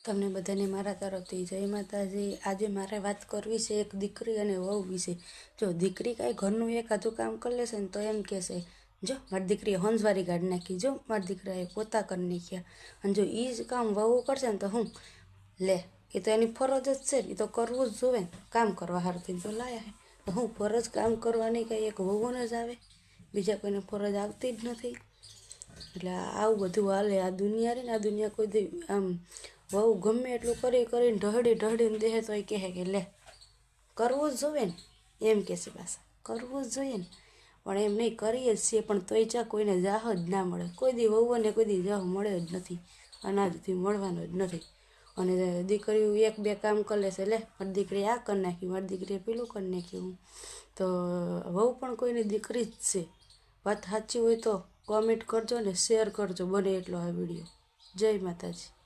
તમને બધાને મારા તરફથી જય માતાજી। આજે મારે વાત કરવી છે એક દીકરી અને વહુ વિશે। જો દીકરી કાંઈ ઘરનું એકાદું કામ કરી લેશે ને તો એમ કહેશે, જો મારી દીકરીએ હંસવારી કાઢી નાખી, જો મારી દીકરાએ પોતા કરી નાખ્યા। અને જો એ જ કામ વહુ કરશે ને તો હું લે, એ તો એની ફરજ જ છે, એ તો કરવું જ જોવે ને, કામ કરવા હારથી તો લાયા હે। હું ફરજ કામ કરવાની કંઈ એક વહુને જ આવે, બીજા કોઈને ફરજ આવતી જ નથી। એટલે આવું બધું હાલે આ દુનિયા રે ને। આ દુનિયા કોઈ દી આમ વહુ ગમે એટલું કરીને ઢહડીને દેહે તો એ કહે કે લે કરવું જ જોવે ને, એમ કહેશે પાછા કરવું જ જોઈએ ને। પણ એમ નહીં, કરીએ જ છીએ, પણ તોય ચા કોઈને જાહ જ ના મળે। કોઈ દી વહુઓને કોઈ દી જાહ મળે જ નથી, અનાજથી મળવાનો જ નથી। અને દીકરીઓ એક બે કામ કરી લેશે, લે મારી દીકરીએ આ કરી નાખ્યું, મારી દીકરીએ પેલું કરી નાખ્યું। તો વહુ પણ કોઈની દીકરી જ છે। વાત સાચી હોય તો કોમેન્ટ કરજો ને શેર કરજો બને એટલો આ વિડીયો। જય માતાજી।